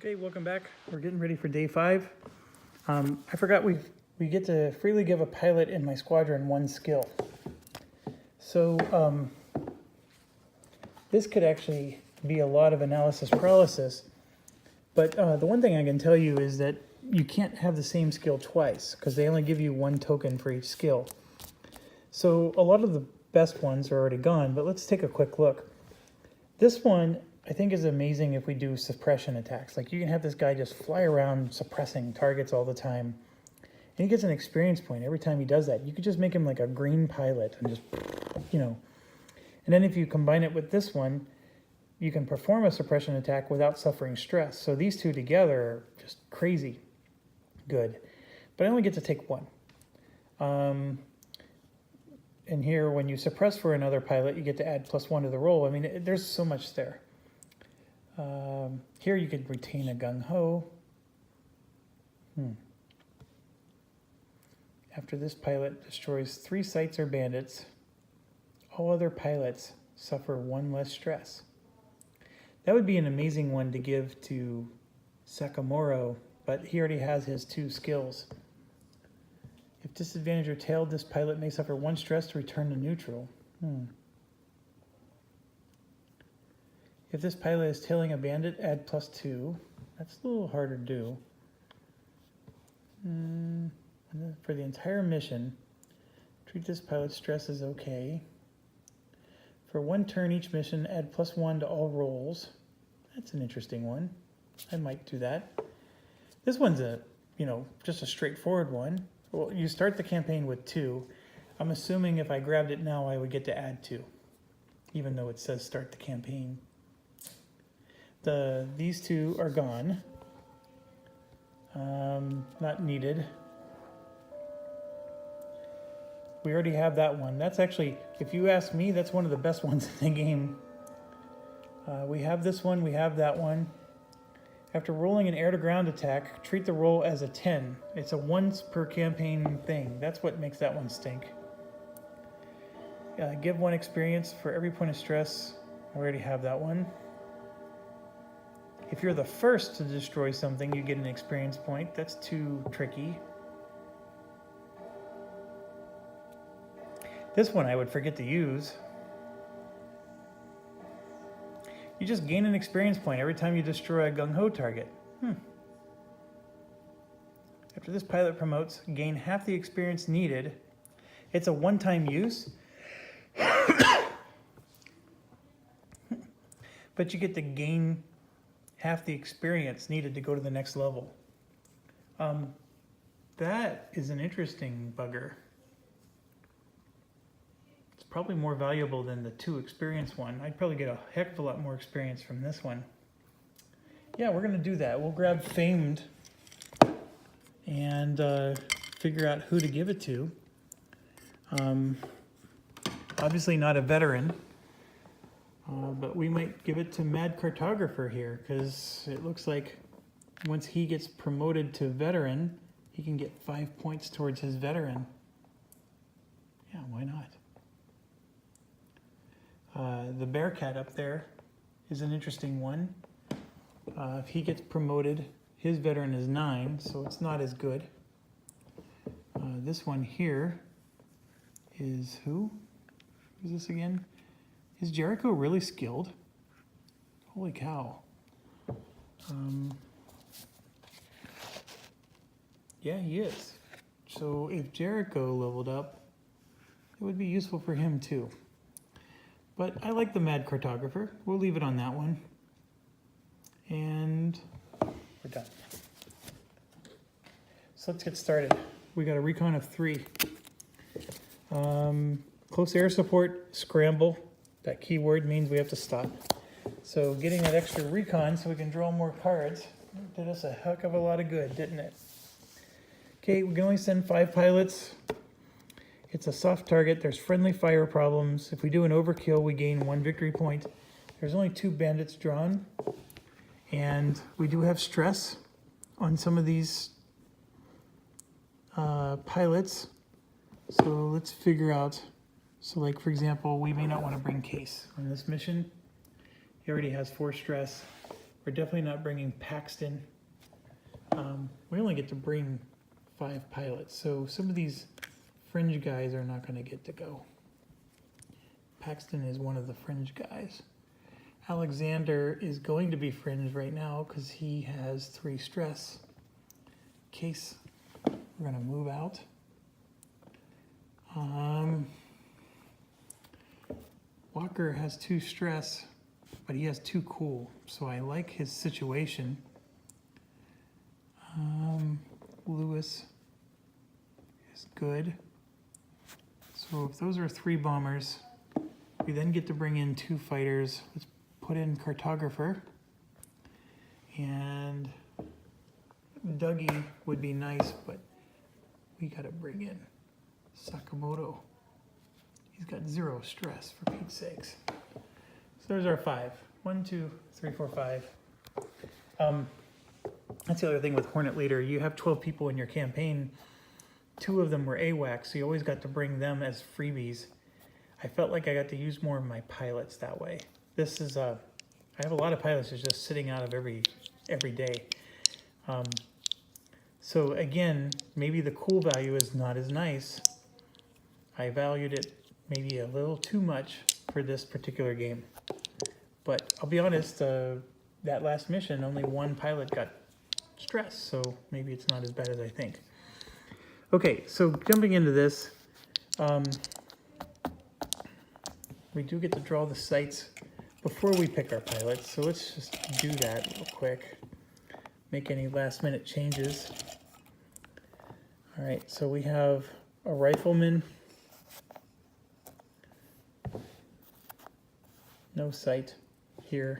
Okay, welcome back. We're getting ready for day 5. I forgot we get to freely give a pilot in my squadron one skill. So this could actually be a lot of analysis paralysis, but the one thing I can tell you is that you can't have the same skill twice because they only give you one token for each skill. So a lot of the best ones are already gone, but let's take a quick look. This one I think is amazing if we do suppression attacks. Like you can have this guy just fly around suppressing targets all the time. And he gets an experience point every time he does that. You could just make him like a green pilot and just, And then if you combine it with this one, you can perform a suppression attack without suffering stress. So these two together are just crazy good. But I only get to take one. And here, when you suppress for another pilot, you get to add +1 to the roll. I mean, there's so much there. Here you could retain a gung-ho. After this pilot destroys 3 sites or bandits, all other pilots suffer 1 less stress. That would be an amazing one to give to Sakamoro, but he already has his 2 skills. If disadvantaged or tailed, this pilot may suffer 1 stress to return to neutral. If this pilot is tailing a bandit, add +2. That's a little harder to do. For the entire mission, treat this pilot's stress as okay. For 1 turn each mission, add +1 to all rolls. That's an interesting one. I might do that. This one's just a straightforward one. Well, you start the campaign with 2. I'm assuming if I grabbed it now, I would get to add 2, even though it says start the campaign. These 2 are gone. Not needed. We already have that one. That's actually, if you ask me, that's one of the best ones in the game. We have this one, we have that one. After rolling an air-to-ground attack, treat the roll as a 10. It's a once per campaign thing. That's what makes that one stink. Give 1 experience for every point of stress. I already have that one. If you're the first to destroy something, you get an experience point. That's too tricky. This one I would forget to use. You just gain an experience point every time you destroy a gung-ho target. After this pilot promotes, gain half the experience needed. It's a one-time use. But you get to gain half the experience needed to go to the next level. That is an interesting bugger. It's probably more valuable than the 2 experience one. I'd probably get a heck of a lot more experience from this one. Yeah, we're gonna do that. We'll grab Famed and figure out who to give it to. Obviously not a veteran. But we might give it to Mad Cartographer here, because it looks like once he gets promoted to veteran, he can get 5 points towards his veteran. Yeah, why not? The Bearcat up there is an interesting one. If he gets promoted, his veteran is 9, so it's not as good. This one here is who? Who's this again? Is Jericho really skilled? Holy cow. Yeah, he is. So if Jericho leveled up, it would be useful for him too. But I like the Mad Cartographer. We'll leave it on that one. And we're done. So let's get started. We got a recon of 3. Close air support, scramble. That keyword means we have to stop. So getting that extra recon so we can draw more cards did us a heck of a lot of good, didn't it? Okay, we can only send 5 pilots. It's a soft target. There's friendly fire problems. If we do an overkill, we gain 1 victory point. There's only 2 bandits drawn. And we do have stress on some of these pilots. So let's figure out. So like, for example, we may not want to bring Case on this mission. He already has 4 stress. We're definitely not bringing Paxton. We only get to bring 5 pilots, so some of these fringe guys are not going to get to go. Paxton is one of the fringe guys. Alexander is going to be fringe right now because he has 3 stress. Case, we're going to move out. Walker has 2 stress, but he has 2 cool, so I like his situation. Lewis is good. So if those are 3 bombers, we then get to bring in 2 fighters. Let's put in cartographer. And Dougie would be nice, but we gotta bring in Sakamoto. He's got 0 stress, for Pete's sakes. So there's our 5. 1, 2, 3, 4, 5. That's the other thing with Hornet Leader. You have 12 people in your campaign. 2 of them were AWACS, so you always got to bring them as freebies. I felt like I got to use more of my pilots that way. This is I have a lot of pilots that's just sitting out of every day. So again, maybe the cool value is not as nice. I valued it maybe a little too much for this particular game. But I'll be honest, that last mission, only 1 pilot got stressed, so maybe it's not as bad as I think. Okay, so jumping into this, we do get to draw the sites before we pick our pilots, so let's just do that real quick. Make any last minute changes. All right, so we have a rifleman. No sight here,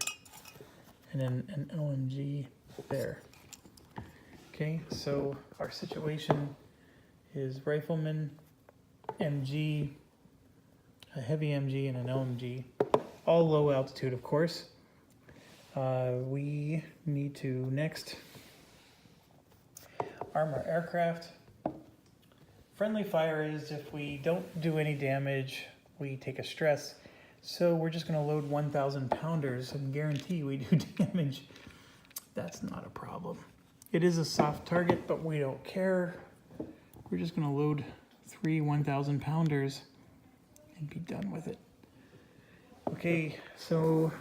and then an LMG there. Okay, so our situation is rifleman, MG, a heavy MG, and an LMG. All low altitude, of course. We need to next arm our aircraft. Friendly fire is if we don't do any damage, we take a stress. So we're just going to load 1,000 pounders and guarantee we do damage. That's not a problem. It is a soft target, but we don't care. We're just going to load 3 1,000 pounders and be done with it. Okay, so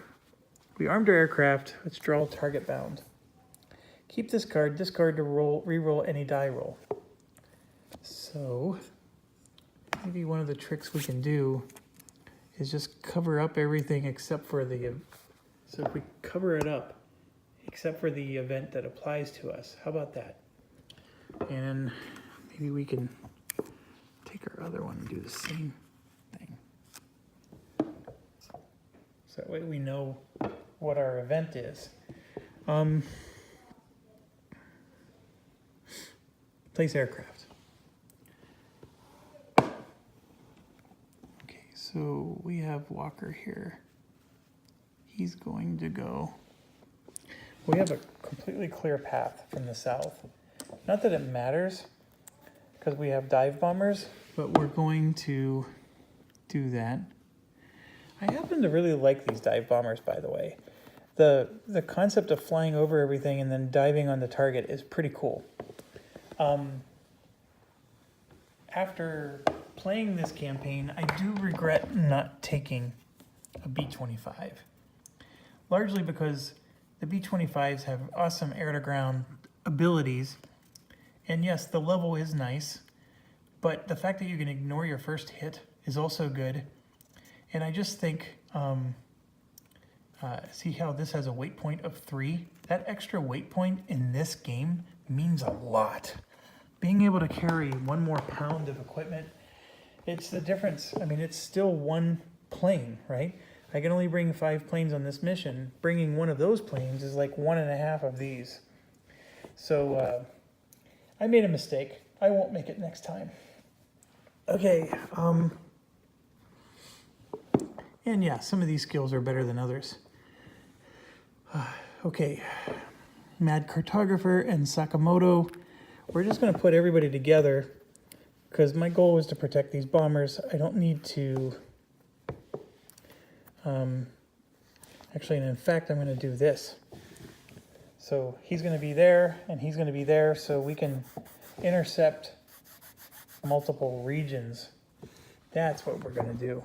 we armed our aircraft. Let's draw target bound. Keep this card. Discard to re-roll any die roll. So maybe one of the tricks we can do is just cover up everything except for the, so if we cover it up except for the event that applies to us, how about that? And maybe we can take our other one and do the same thing. So that way we know what our event is. Place aircraft. Okay, so we have Walker here. He's going to go. We have a completely clear path from the south. Not that it matters, because we have dive bombers, but we're going to do that. I happen to really like these dive bombers, by the way. The concept of flying over everything and then diving on the target is pretty cool. After playing this campaign, I do regret not taking a B-25. Largely because the B-25s have awesome air-to-ground abilities. And yes, the level is nice, but the fact that you can ignore your first hit is also good. And I just think, see how this has a weight point of 3? That extra weight point in this game means a lot. Being able to carry 1 more pound of equipment, it's the difference. I mean, it's still 1 plane, right? I can only bring 5 planes on this mission. Bringing 1 of those planes is like 1.5 of these. So I made a mistake. I won't make it next time. Okay. And yeah, some of these skills are better than others. Okay. Mad Cartographer and Sakamoto. We're just going to put everybody together because my goal is to protect these bombers. I don't need to... Actually, and in fact, I'm going to do this. So he's going to be there, and he's going to be there, so we can intercept multiple regions. That's what we're going to do.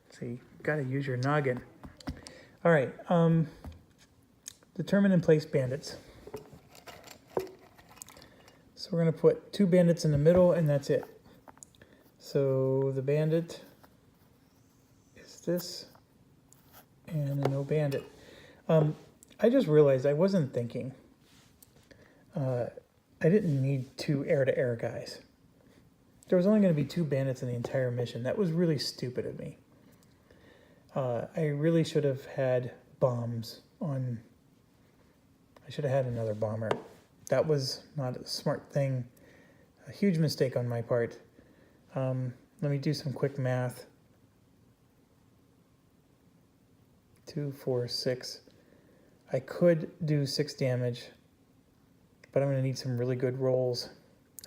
See, got to use your noggin. All right, determine and place bandits. So we're going to put 2 bandits in the middle, and that's it. So the bandit is this, and a no bandit. I just realized I wasn't thinking. I didn't need 2 air-to-air guys. There was only going to be 2 bandits in the entire mission. That was really stupid of me. I really should have had bombs on... I should have had another bomber. That was not a smart thing. A huge mistake on my part. Let me do some quick math. 2, 4, 6. I could do 6 damage, but I'm going to need some really good rolls.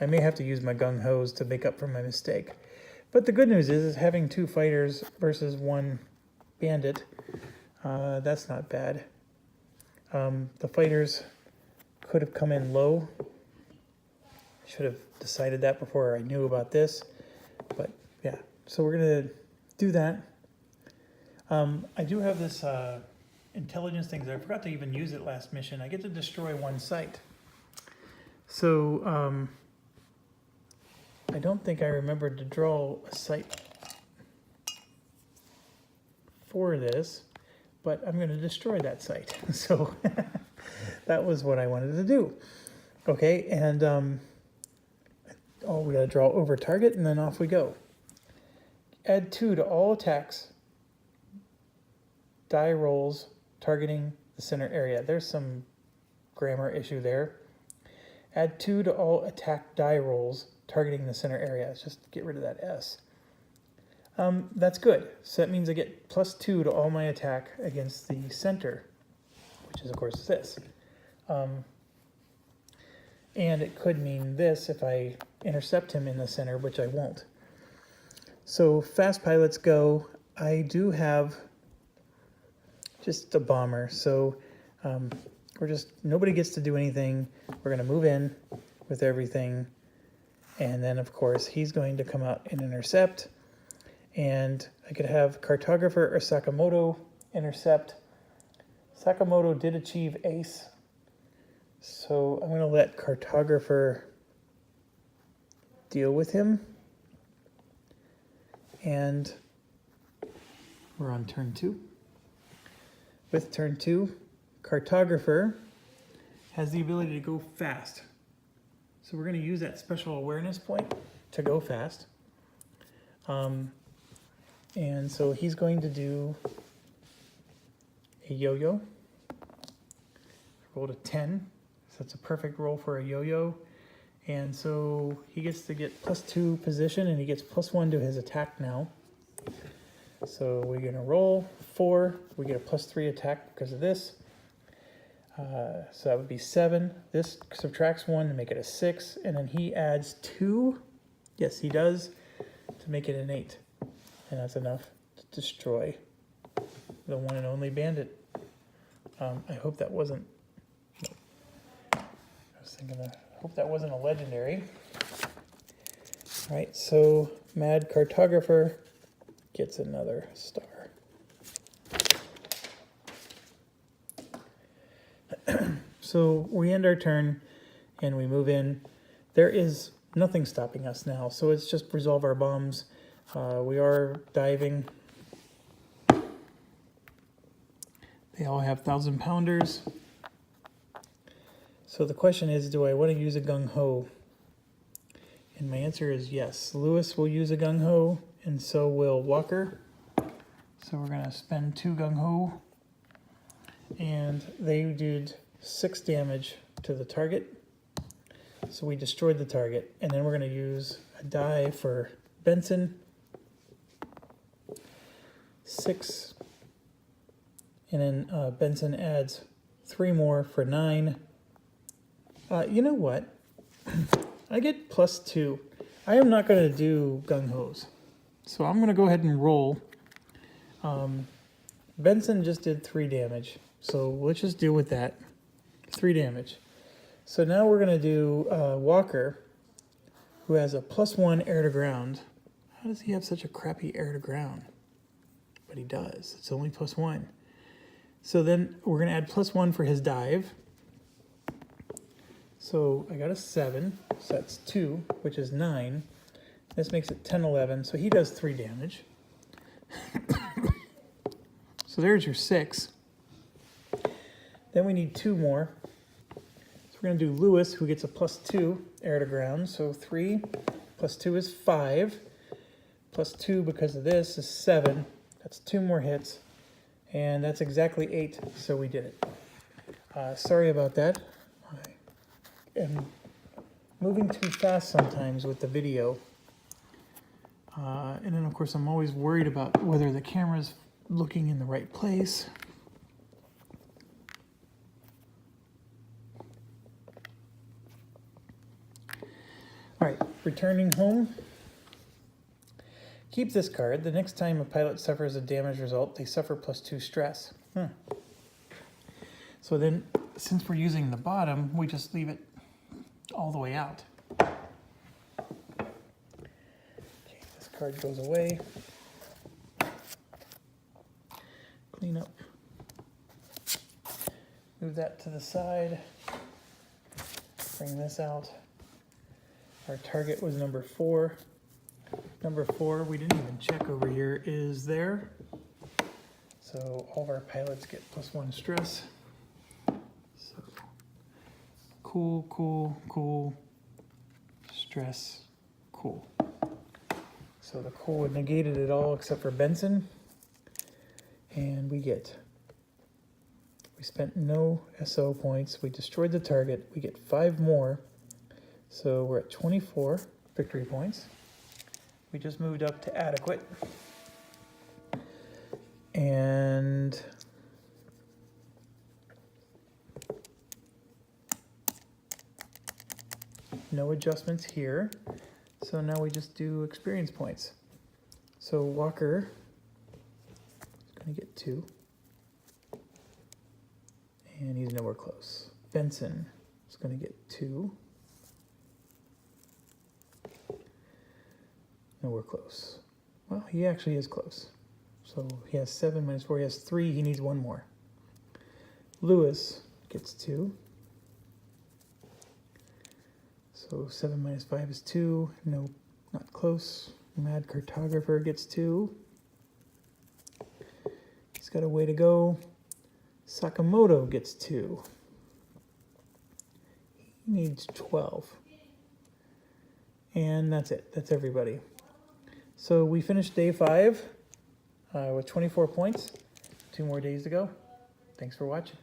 I may have to use my gung-hos to make up for my mistake. But the good news is having 2 fighters versus 1 bandit, that's not bad. The fighters could have come in low. I should have decided that before I knew about this. But yeah, so we're going to do that. I do have this intelligence thing. I forgot to even use it last mission. I get to destroy 1 site. So I don't think I remembered to draw a site for this, but I'm going to destroy that site. So that was what I wanted to do. Okay, and we got to draw over target, and then off we go. Add 2 to all attacks, die rolls, targeting the center area. There's some grammar issue there. Add 2 to all attack die rolls, targeting the center area. Let's just get rid of that S. That's good. So that means I get +2 to all my attack against the center, which is of course this. And it could mean this if I intercept him in the center, which I won't. So fast pilots go. I do have just a bomber, so nobody gets to do anything. We're going to move in with everything, and then of course he's going to come out and intercept, and I could have Cartographer or Sakamoto intercept. Sakamoto did achieve ace, so I'm going to let Cartographer deal with him, and we're on turn 2. With turn 2, Cartographer has the ability to go fast. So we're going to use that special awareness point to go fast. And so he's going to do a yo-yo. Rolled a 10, so that's a perfect roll for a yo-yo. And so he gets to get +2 position, and he gets +1 to his attack now. So we're going to roll 4. We get a +3 attack because of this. So that would be 7. This subtracts 1 to make it a 6. And then he adds 2. Yes, he does, to make it an 8. And that's enough to destroy the one and only bandit. I hope that wasn't... I was thinking, I hope that wasn't a legendary. All right, so Mad Cartographer gets another star. So we end our turn and we move in. There is nothing stopping us now, so it's just resolve our bombs. We are diving. They all have 1,000-pounders. So the question is, do I want to use a gung-ho? And my answer is yes. Lewis will use a gung-ho, and so will Walker. So we're going to spend 2 gung-ho. And they did 6 damage to the target. So we destroyed the target. And then we're going to use a die for Benson. 6. And then Benson adds 3 more for 9. You know what? I get +2. I am not going to do gung-hos. So I'm going to go ahead and roll. Benson just did 3 damage. So let's just deal with that. 3 damage. So now we're going to do Walker, who has a +1 air to ground. How does he have such a crappy air to ground? But he does. It's only +1. So then we're going to add +1 for his dive. So I got a 7, so that's 2, which is 9. This makes it 10, 11, so he does 3 damage. So there's your 6. Then we need 2 more. So we're going to do Lewis, who gets a +2 air to ground. So 3 + 2 is 5. +2 because of this is 7. That's 2 more hits. And that's exactly 8, so we did it. Sorry about that. I am moving too fast sometimes with the video. And then, of course, I'm always worried about whether the camera's looking in the right place. All right, returning home. Keep this card. The next time a pilot suffers a damage result, they suffer +2 stress. So then, since we're using the bottom, we just leave it all the way out. Okay, this card goes away. Clean up. Move that to the side. Bring this out. Our target was number 4. Number 4, we didn't even check over here, is there. So all of our pilots get +1 stress. So cool, cool, cool, stress, cool. So the cool negated it all except for Benson. And we spent no SO points. We destroyed the target. We get 5 more. So we're at 24 victory points. We just moved up to adequate. And no adjustments here. So now we just do experience points. So Walker is going to get 2. And he's nowhere close. Benson is going to get 2. Nowhere close. Well, he actually is close. So he has 7 minus 4. He has 3. He needs 1 more. Lewis gets 2. So 7 minus 5 is 2. No, not close. Mad Cartographer gets 2. He's got a way to go. Sakamoto gets 2. He needs 12. And that's it. That's everybody. So we finished day 5 with 24 points. 2 more days to go. Thanks for watching.